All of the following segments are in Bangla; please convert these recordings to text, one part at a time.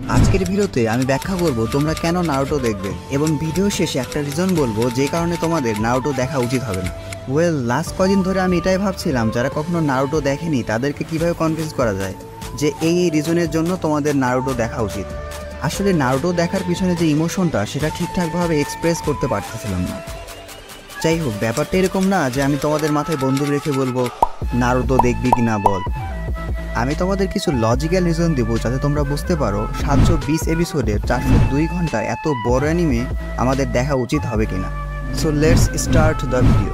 আজকের ভিডিওতে আমি ব্যাখ্যা করব তোমরা কেন নারুটো দেখবে এবং ভিডিও শেষে একটা রিজন বলবো যে কারণে তোমাদের নারুটো দেখা উচিত হবে না। লাস্ট কদিন ধরে আমি এটাই ভাবছিলাম যারা কখনো নারুটো দেখেনি তাদেরকে কিভাবে কনভিন্স করা যায় যে এই রিজনের জন্য তোমাদের নারুটো দেখা উচিত। আসলে নারুটো দেখার পিছনে যে ইমোশনটা সেটা ঠিকঠাকভাবে এক্সপ্রেস করতে পারতেছিলাম না। যাই হোক, ব্যাপারটা এরকম না যে আমি তোমাদের মাথায় বন্দুক রেখে বলবো নারুটো দেখবি কিনা বল। আমি তোমাদের কিছু লজিক্যাল রিজন দেবো যাতে তোমরা বুঝতে পারো 720 এপিসোডের 402 ঘন্টা এত বড় অ্যানিমে আমাদের দেখা উচিত হবে কিনা। So let's start the video.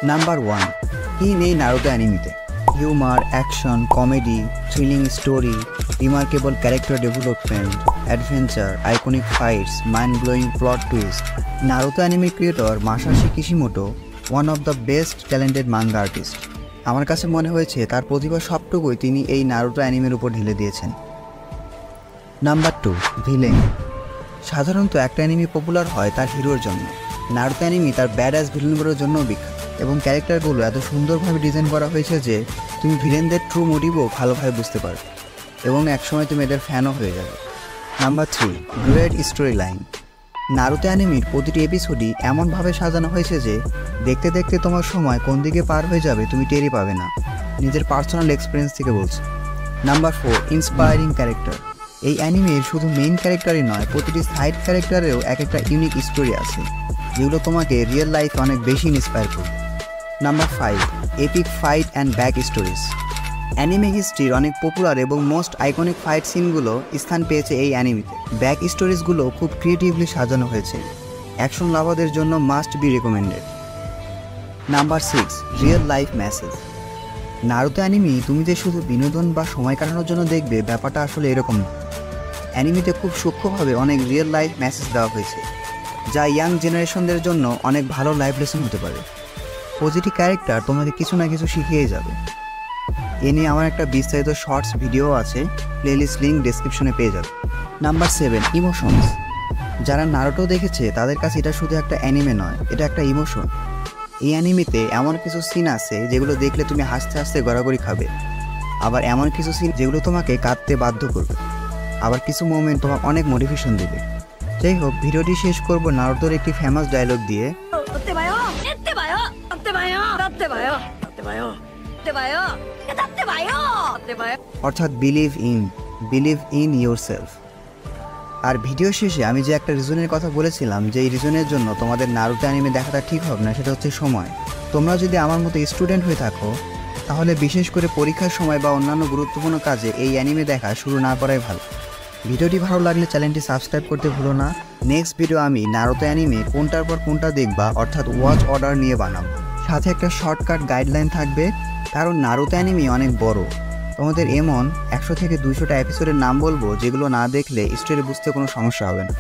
Number 1, কি নেই নারুটো অ্যানিমেতে? Humour, action, comedy, thrilling story, remarkable character development, adventure, iconic fights, mind blowing plot twist. Naruto anime creator Masashi Kishimoto one of the best talented manga artist. আমার কাছে মনে হয়েছে তার প্রতিভা সবটুকুই তিনি এই নারুটো অ্যানিমের উপর ঢেলে দিয়েছেন। Number 2, villain. সাধারণত একটা অ্যানিমে পপুলার হয় তার হিরোর জন্য। নারুতো অ্যানিমে তার ব্যাড অ্যাস ভিলেনগুলোর জন্য বিখ্যাত এবং ক্যারেক্টারগুলো এত সুন্দরভাবে ডিজাইন করা হয়েছে যে তুমি ভিলেনদের ট্রু মোটিভও ভালোভাবে বুঝতে পারবে এবং একসময় তুমি এদের ফ্যানও হয়ে যাবে। Number 3, great story line. Naruto অ্যানিমের প্রতিটি এপিসোডই এমনভাবে সাজানো হয়েছে যে দেখতে দেখতে তোমার সময় কোন দিকে পার হয়ে যাবে তুমি টেরই পাবে না। নিজের পার্সোনাল এক্সপিরিয়েন্স থেকে বলছি। Number 4, inspiring character. এই অ্যানিমের শুধু মেইন ক্যারেক্টারই নয়, প্রতিটি সাইড ক্যারেক্টারেও এক একটা ইউনিক স্টোরি আছে যেগুলো তোমাকে রিয়েল লাইফে অনেক বেশি ইন্সপায়ার করবে। Number 5, epic fight and back stories. Anime হিস্ট্রির অনেক পপুলার এবং মোস্ট আইকনিক ফাইট সিনগুলো স্থান পেয়েছে এই অ্যানিমেতে। ব্যাক স্টোরিজগুলো খুব ক্রিয়েটিভলি সাজানো হয়েছে। অ্যাকশন লাভারদের জন্য must be recommended. Number 6, real life message. Naruto anime তুমি যে শুধু বিনোদন বা সময় কাটানোর জন্য দেখবে ব্যাপারটা আসলে এরকম না। অ্যানিমেতে খুব সূক্ষ্মভাবে অনেক রিয়েল লাইফ মেসেজ দেওয়া হয়েছে যা ইয়াং জেনারেশনদের জন্য অনেক ভালো লাইফ লেসন হতে পারে। প্রতিটি ক্যারেক্টার তোমাকে কিছু না কিছু শিখিয়ে যাবে। এ নিয়ে আমার একটা বিস্তারিত শর্টস ভিডিও আছে, প্লেলিস্ট লিঙ্ক ডেসক্রিপশনে পেয়ে যাবে। Number 7, emotions. যারা নারুটো দেখেছে তাদের কাছে এটা শুধু একটা অ্যানিমে নয়, এটা একটা ইমোশন। এই অ্যানিমেতে এমন কিছু সিন আছে যেগুলো দেখলে তুমি হাসতে হাসতে গড়াগড়ি খাবে, আবার এমন কিছু সিন যেগুলো তোমাকে কাঁদতে বাধ্য করবে, আবার কিছু মোমেন্ট তোমাকে অনেক মোটিভেশন দেবে। যাই হোক, ভিডিওটি শেষ করব নারুতোর একটি ফেমাস ডায়লগ দিয়ে, অর্থাৎ বিলিভ ইন ইয়োরসেলফ। আর ভিডিও শেষে আমি যে একটা রিজনের কথা বলেছিলাম যে এই রিজনের জন্য তোমাদের নারুতো অ্যানিমে দেখাটা ঠিক হবে না, সেটা হচ্ছে সময়। তোমরা যদি আমার মতো স্টুডেন্ট হয়ে থাকো তাহলে বিশেষ করে পরীক্ষার সময় বা অন্যান্য গুরুত্বপূর্ণ কাজে এই অ্যানিমে দেখা শুরু না করাই ভালো। ভিডিওটি ভালো লাগলে চ্যানেলটি সাবস্ক্রাইব করতে ভুলো না। নেক্সট ভিডিও আমি নারুতো অ্যানিমে কোনটার পর কোনটা দেখবা অর্থাৎ ওয়াচ অর্ডার নিয়ে বানাবো। সাথে একটা শর্টকাট গাইডলাইন থাকবে, কারণ নারুতো অ্যানিমে অনেক বড়। তোমাদের এমন 100 থেকে 200টা এপিসোডের নাম বলবো যেগুলো না দেখলে স্টোরি বুঝতে কোনো সমস্যা হবে না।